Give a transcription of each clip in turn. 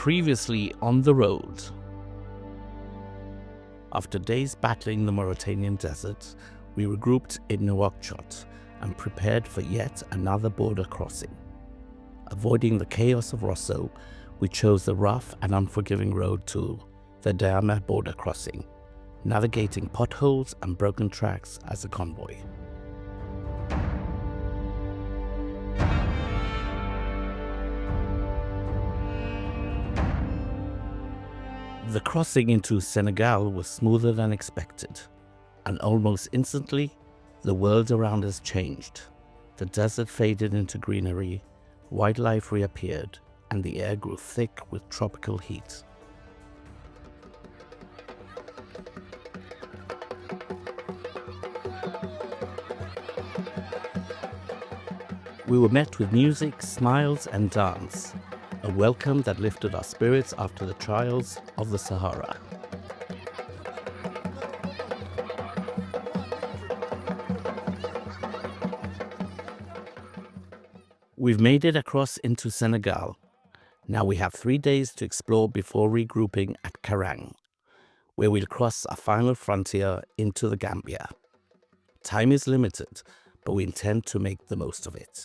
Previously on the road. After days battling the Mauritanian desert, we regrouped in Nouakchott and prepared for yet another border crossing. Avoiding the chaos of Rosso, we chose the rough and unforgiving road to the Dahomey border crossing, navigating potholes and broken tracks as a convoy. The crossing into Senegal was smoother than expected, and almost instantly, the world around us changed. The desert faded into greenery, wildlife reappeared, and the air grew thick with tropical heat. We were met with music, smiles, and dance, a welcome that lifted our spirits after the trials of the Sahara. We've made it across into Senegal. Now we have 3 days to explore before regrouping at Karang, where we'll cross our final frontier into the Gambia. Time is limited, but we intend to make the most of it.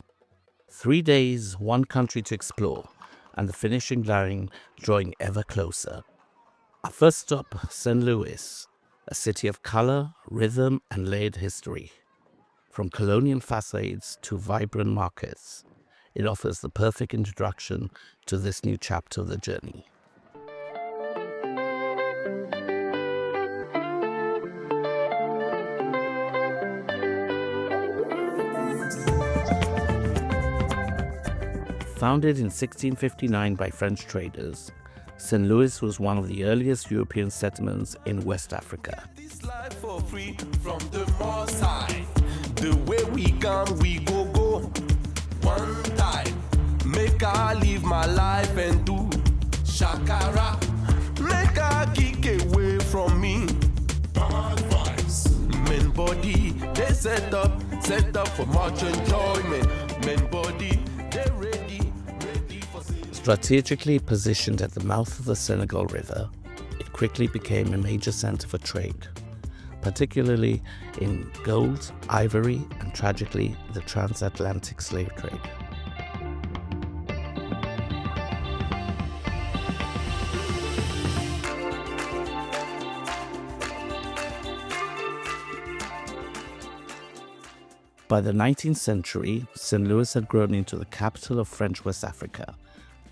3 days, one country to explore, and the finishing line drawing ever closer. Our first stop, St. Louis, a city of color, rhythm, and layered history. From colonial facades to vibrant markets, it offers the perfect introduction to this new chapter of the journey. Founded in 1659 by French traders, St. Louis was one of the earliest European settlements in West Africa. This life for free from the more side. The way we come, we go. One time, make I live my life and do shakara. Make I kick away from me. Bad vibes. Men body, they set up for much enjoyment. Men body, they ready. Strategically positioned at the mouth of the Senegal River, it quickly became a major center for trade, particularly in gold, ivory, and tragically, the transatlantic slave trade. By the 19th century, St. Louis had grown into the capital of French West Africa,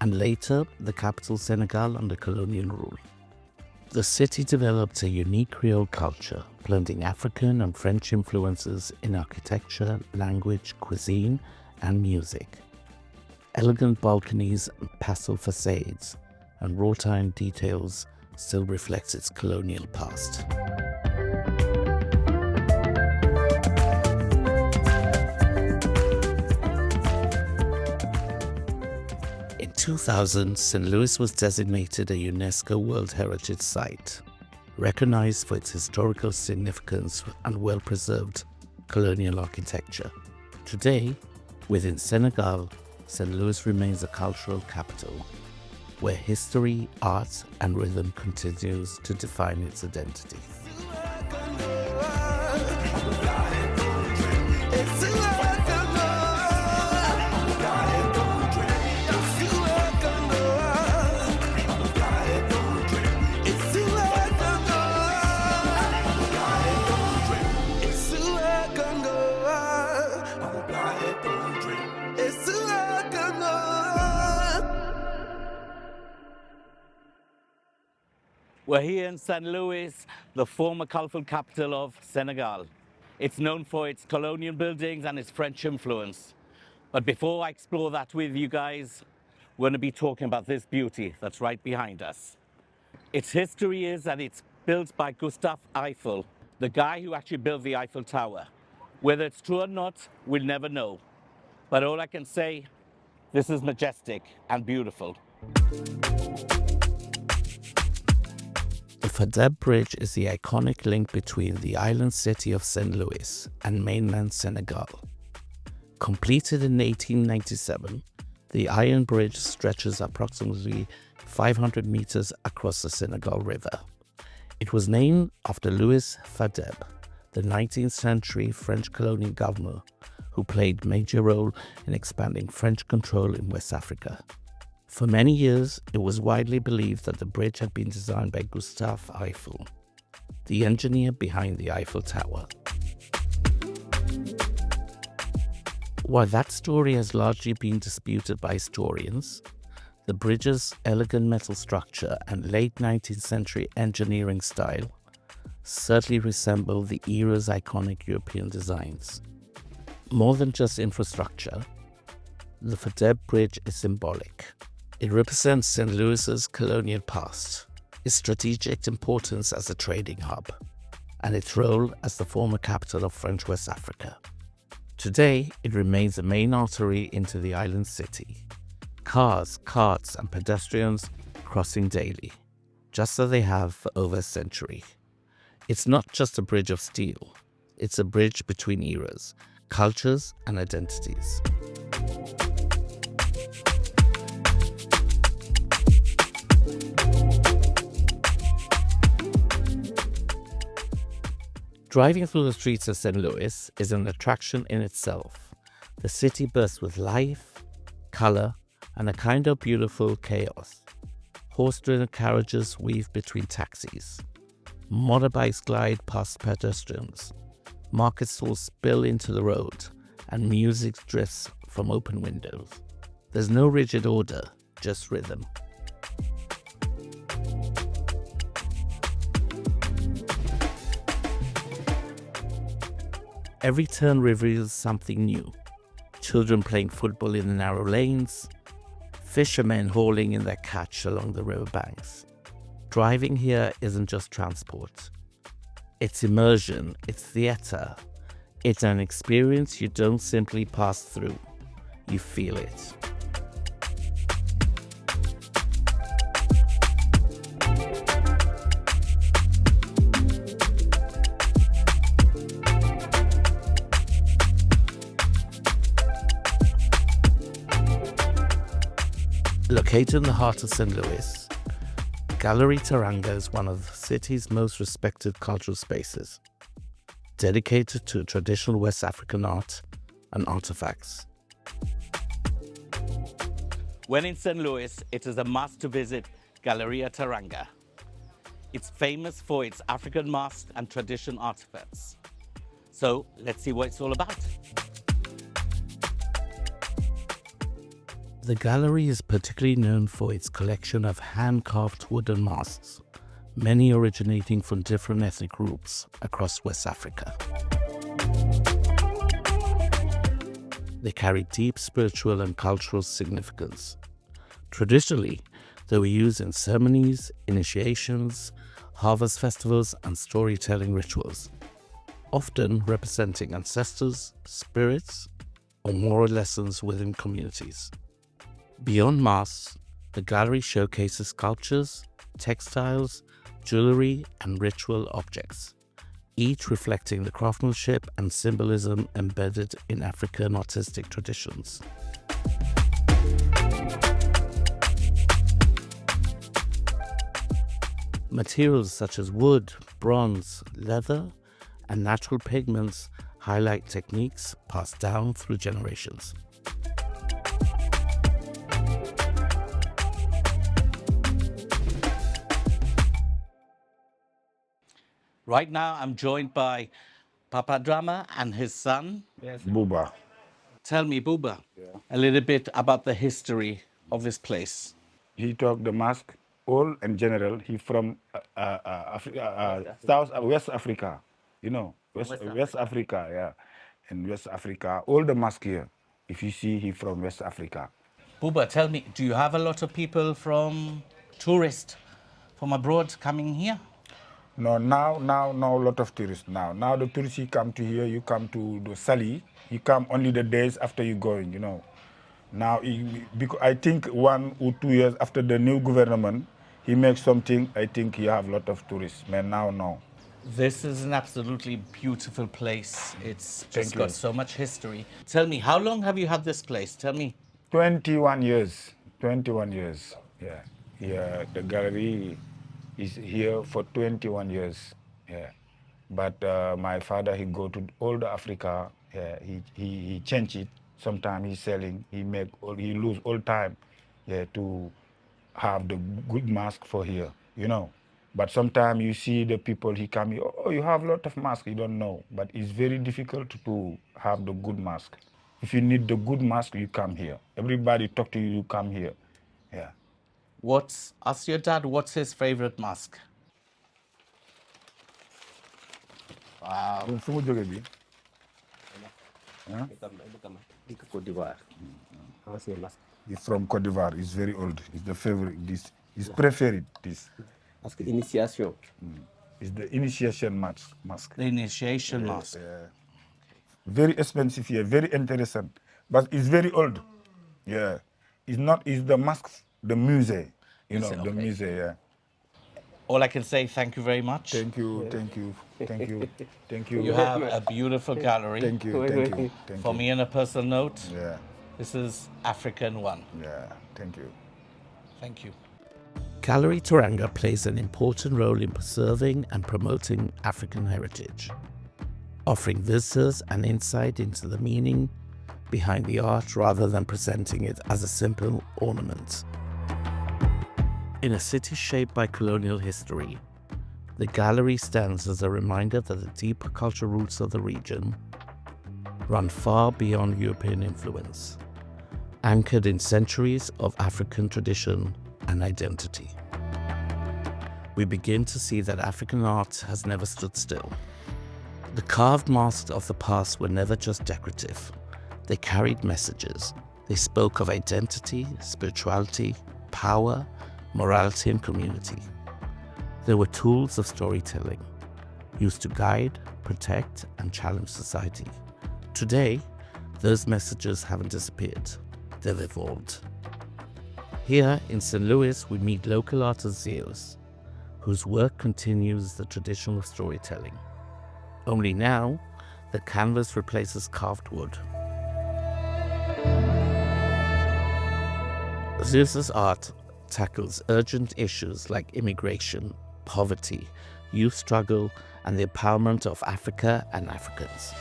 and later the capital Senegal under colonial rule. The city developed a unique Creole culture, blending African and French influences in architecture, language, cuisine, and music. Elegant balconies and pastel facades and wrought iron details still reflects its colonial past. In 2000, St. Louis was designated a UNESCO World Heritage Site, recognized for its historical significance and well-preserved colonial architecture. Today, within Senegal, St. Louis remains a cultural capital, where history, art, and rhythm continues to define its identity. We're here in St. Louis, the former colorful capital of Senegal. It's known for its colonial buildings and its French influence. But before I explore that with you guys, we're going to be talking about this beauty that's right behind us. Its history is that it's built by Gustave Eiffel, the guy who actually built the Eiffel Tower. Whether it's true or not, we'll never know. But all I can say, this is majestic and beautiful. The Fadeb Bridge is the iconic link between the island city of St. Louis and mainland Senegal. Completed in 1897, The iron bridge stretches approximately 500 meters across the Senegal River. It was named after Louis Fadeb, the 19th century French colonial governor who played a major role in expanding French control in West Africa. For many years, it was widely believed that the bridge had been designed by Gustave Eiffel, the engineer behind the Eiffel Tower. While that story has largely been disputed by historians, the bridge's elegant metal structure and late 19th century engineering style certainly resemble the era's iconic European designs. More than just infrastructure, the Fadeb Bridge is symbolic. It represents St. Louis's colonial past, its strategic importance as a trading hub, and its role as the former capital of French West Africa. Today, it remains a main artery into the island city. Cars, carts, and pedestrians crossing daily, just as they have for over a century. It's not just a bridge of steel, it's a bridge between eras, cultures, and identities. Driving through the streets of St. Louis is an attraction in itself. The city bursts with life, color, and a kind of beautiful chaos. Horse-drawn carriages weave between taxis. Motorbikes glide past pedestrians. Market stalls spill into the road, and music drifts from open windows. There's no rigid order, just rhythm. Every turn reveals something new. Children playing football in the narrow lanes, fishermen hauling in their catch along the riverbanks. Driving here isn't just transport. It's immersion, it's theater. It's an experience you don't simply pass through, you feel it. Located in the heart of St. Louis, Gallery Teranga is one of the city's most respected cultural spaces, dedicated to traditional West African art and artifacts. When in St. Louis, it is a must to visit Galleria Teranga. It's famous for its African masks and tradition artifacts. So let's see what it's all about. The gallery is particularly known for its collection of hand-carved wooden masks, many originating from different ethnic groups across West Africa. They carry deep spiritual and cultural significance. Traditionally, they were used in ceremonies, initiations, harvest festivals, and storytelling rituals, often representing ancestors, spirits, or moral lessons within communities. Beyond masks, the gallery showcases sculptures, textiles, jewelry, and ritual objects, each reflecting the craftsmanship and symbolism embedded in African artistic traditions. Materials such as wood, bronze, leather, and natural pigments highlight techniques passed down through generations. Right now, I'm joined by Papa Drama and his son. Yes. Buba. Tell me, Buba, a little bit about the history of this place. He took the mask, all in general. He from West Africa, you know, West Africa, yeah. In West Africa, all the mask here, if you see, he from West Africa. Buba, tell me, do you have a lot of people tourists from abroad coming here? No, now, a lot of tourists now. Now the tourists, he come to here, you come to the Sali, he come only the days after you going, you know. Now, because I think 1 or 2 years after the new government, he makes something, I think he have a lot of tourists, but now, no. This is an absolutely beautiful place. It's just got so much history. Tell me, how long have you had this place? Tell me. 21 years. 21 years. Yeah. Yeah. The gallery is here for 21 years. Yeah. But my father, he go to all the Africa. Yeah. He change it. Sometimes he's selling. He lose all time. Yeah. To have the good mask for here. You know. But sometimes you see the people, he come here, oh, you have a lot of masks, you don't know. But it's very difficult to have the good mask. If you need the good mask, you come here. Everybody talk to you, you come here. Yeah. Ask your dad, what's his favorite mask? Wow. It's from Cote d'Ivoire. It's very old. It's the favorite. This is preferred. This. Parce que initiation. It's the initiation mask. The initiation mask. Yeah. Very expensive here. Very interesting, but it's very old. Yeah. It's not. It's the mask. The musée. You know, the musée. Yeah. All I can say, thank you very much. Thank you. Thank you. Thank you. Thank you. You have a beautiful gallery. Thank you. Thank you. Thank For you. me, on a personal note, Yeah. this is African One. Yeah. Thank you. Thank you. Gallery Teranga plays an important role in preserving and promoting African heritage, offering visitors an insight into the meaning behind the art rather than presenting it as a simple ornament. In a city shaped by colonial history, the gallery stands as a reminder that the deeper cultural roots of the region run far beyond European influence, anchored in centuries of African tradition and identity. We begin to see that African art has never stood still. The carved masks of the past were never just decorative. They carried messages. They spoke of identity, spirituality, power, morality, and community. They were tools of storytelling, used to guide, protect, and challenge society. Today, those messages haven't disappeared. They've evolved. Here in St. Louis, we meet local artist Zeus, whose work continues the tradition of storytelling. Only now, the canvas replaces carved wood. Zeus's art tackles urgent issues like immigration, poverty, youth struggle, and the empowerment of Africa and Africans.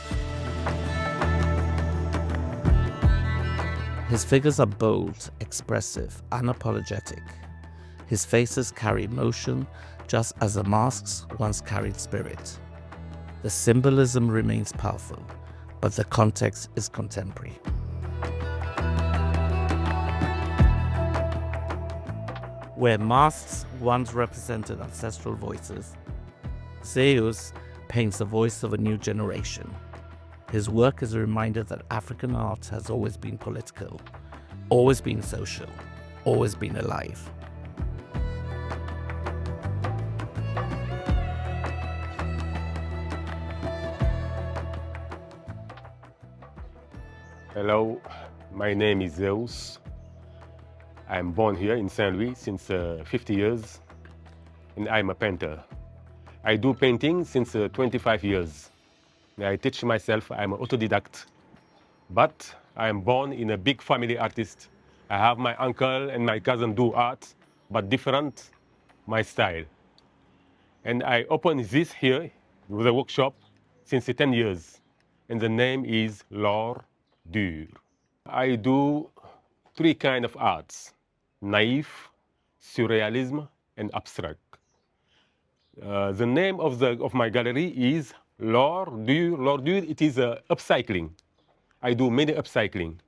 His figures are bold, expressive, unapologetic. His faces carry emotion, just as the masks once carried spirit. The symbolism remains powerful, but the context is contemporary. Where masks once represented ancestral voices, Zeus paints the voice of a new generation. His work is a reminder that African art has always been political, always been social, always been alive. Hello, my name is Zeus. I'm born here in Saint Louis since 50 years, and I'm a painter. I do painting since 25 years. I teach myself, I'm an autodidact. But I'm born in a big family artist. I have my uncle and my cousin do art, but different, my style. And I opened this here with a workshop since 10 years, and the name is L'Art Dur. I do three kinds of arts: naive, surrealism, and abstract. The name of my gallery is L'Art Dur. L'Art Dur, it is upcycling. I do many upcycling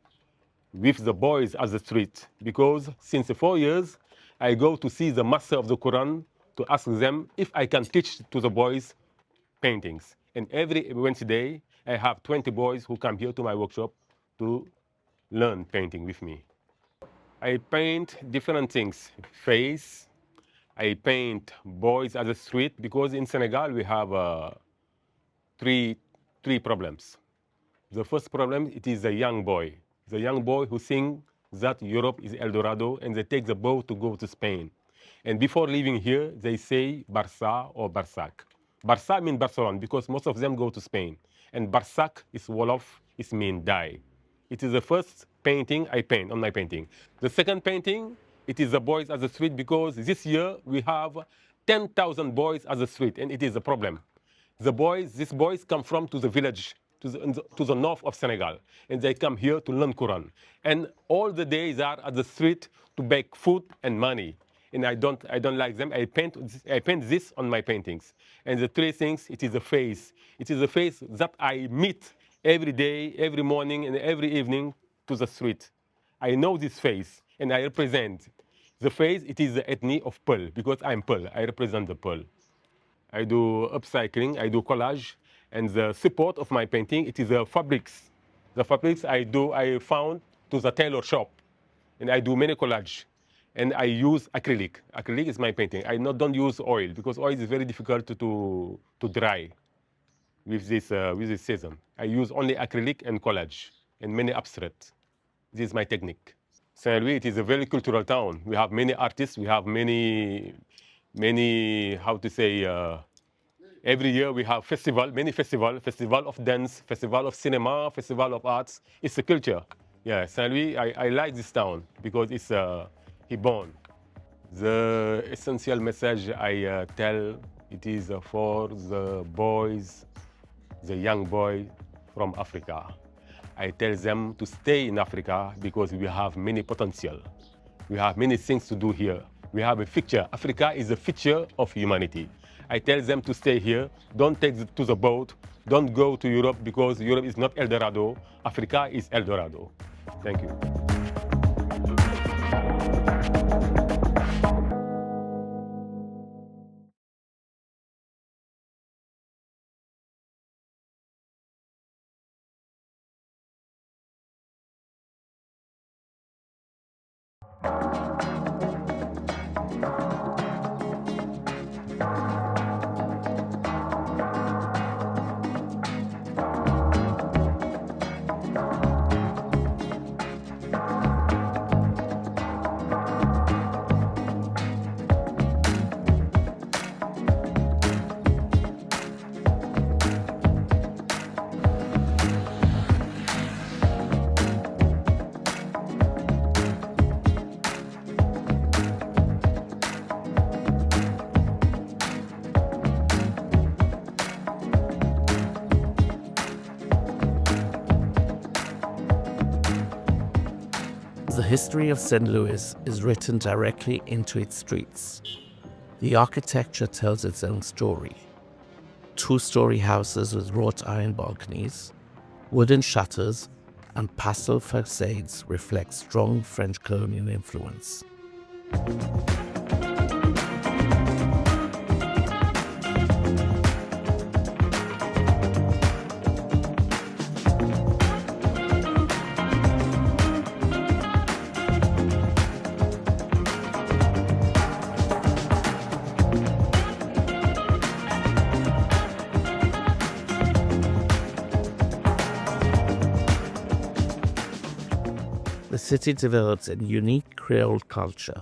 with the boys at the street, because since 4 years, I go to see the master of the Quran to ask them if I can teach to the boys paintings. And every Wednesday, I have 20 boys who come here to my workshop to learn painting with me. I paint different things: face. I paint boys at the street, because in Senegal we have three problems. The first problem, it is the young boy who thinks that Europe is El Dorado, and they take the boat to go to Spain. And before leaving here, they say Barça or Barsac. Barça means Barcelona, because most of them go to Spain. And Barsac is Wolof, it means die. It is the first painting I paint on my painting. The second painting, it is the boys at the street, because this year we have 10,000 boys at the street, and it is a problem. These boys come from to the village, to the north of Senegal, and they come here to learn Quran. And all the days are at the street to beg food and money. And I don't like them. I paint this on my paintings. And the three things, it is a face. It is a face that I meet every day, every morning, and every evening to the street. I know this face, and I represent. The face, it is the ethnic of Peul, because I'm Peul. I represent the Peul. I do upcycling, I do collage, and the support of my painting, it is the fabrics. The fabrics I found to the tailor shop, and I do many collage. And I use acrylic. Acrylic is my painting. Don't use oil, because oil is very difficult to dry with this season. I use only acrylic and collage, and many abstract. This is my technique. Saint-Louis, it is a very cultural town. We have many artists, we have many, how to say, every year we have many festival of dance, festival of cinema, festival of arts. It's a culture. Yeah, Saint-Louis, I like this town because it's born. The essential message I tell, it is for the boys, the young boy from Africa. I tell them to stay in Africa because we have many potential. We have many things to do here. We have a future. Africa is a future of humanity. I tell them to stay here. Don't take to the boat. Don't go to Europe, because Europe is not El Dorado. Africa is El Dorado. Thank you. The history of St. Louis is written directly into its streets. The architecture tells its own story. Two-story houses with wrought iron balconies, wooden shutters, and pastel facades reflect strong French colonial influence. The city develops a unique Creole culture,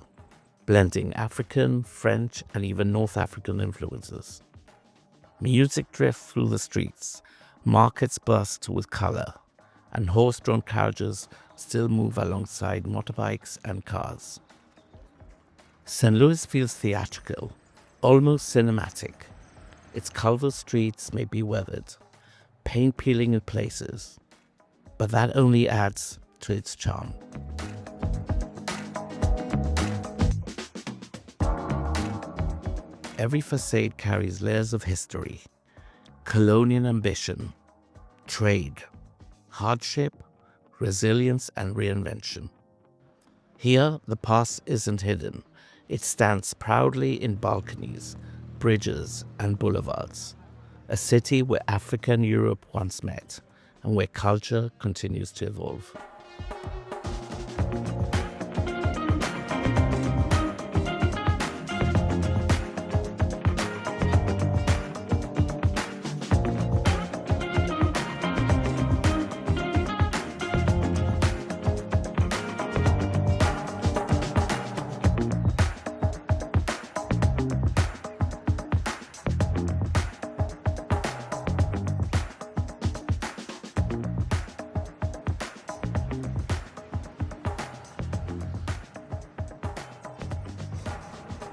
blending African, French, and even North African influences. Music drifts through the streets, markets burst with color, and horse-drawn carriages still move alongside motorbikes and cars. St. Louis feels theatrical, almost cinematic. Its colorful streets may be weathered, paint peeling in places, but that only adds to its charm. Every facade carries layers of history, colonial ambition, trade, hardship, resilience, and reinvention. Here, the past isn't hidden. It stands proudly in balconies, bridges, and boulevards. A city where Africa and Europe once met, and where culture continues to evolve.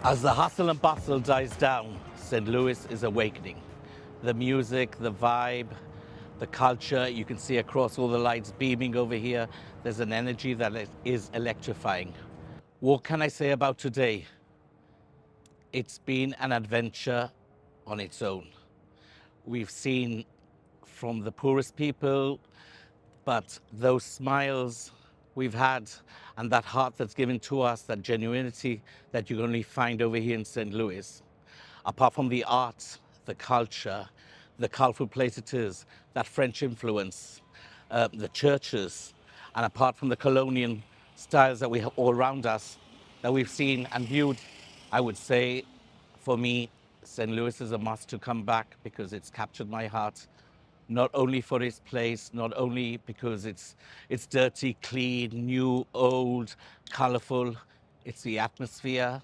As the hustle and bustle dies down, St. Louis is awakening. The music, the vibe, the culture, you can see across all the lights beaming over here. There's an energy that is electrifying. What can I say about today? It's been an adventure on its own. We've seen from the poorest people, but those smiles we've had and that heart that's given to us, that genuinity that you can only find over here in St. Louis. Apart from the art, the culture, the colorful place it is, that French influence, the churches, and apart from the colonial styles that we have all around us, that we've seen and viewed, I would say, for me, St. Louis is a must to come back because it's captured my heart. Not only for its place, not only because it's dirty, clean, new, old, colorful. It's the atmosphere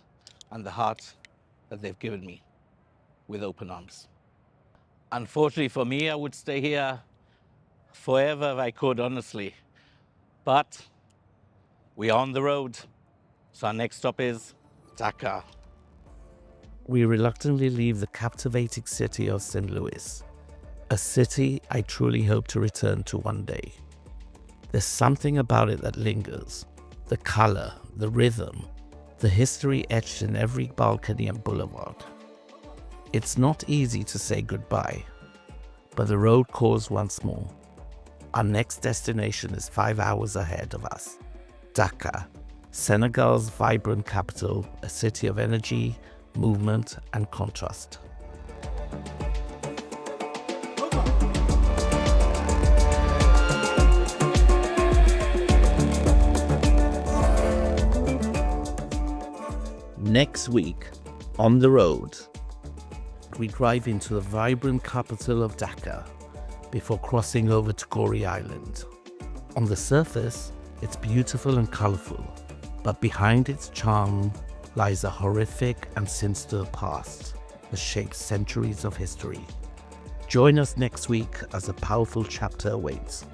and the heart that they've given me with open arms. Unfortunately for me, I would stay here forever if I could, honestly. But we're on the road. So our next stop is Dakar. We reluctantly leave the captivating city of St. Louis. A city I truly hope to return to one day. There's something about it that lingers. The color, the rhythm, the history etched in every balcony and boulevard. It's not easy to say goodbye, but the road calls once more. Our next destination is 5 hours ahead of us. Dakar, Senegal's vibrant capital, a city of energy, movement, and contrast. Next week, on the road, we drive into the vibrant capital of Dakar before crossing over to Gorée Island. On the surface, it's beautiful and colorful, but behind its charm lies a horrific and sinister past that shapes centuries of history. Join us next week as a powerful chapter awaits.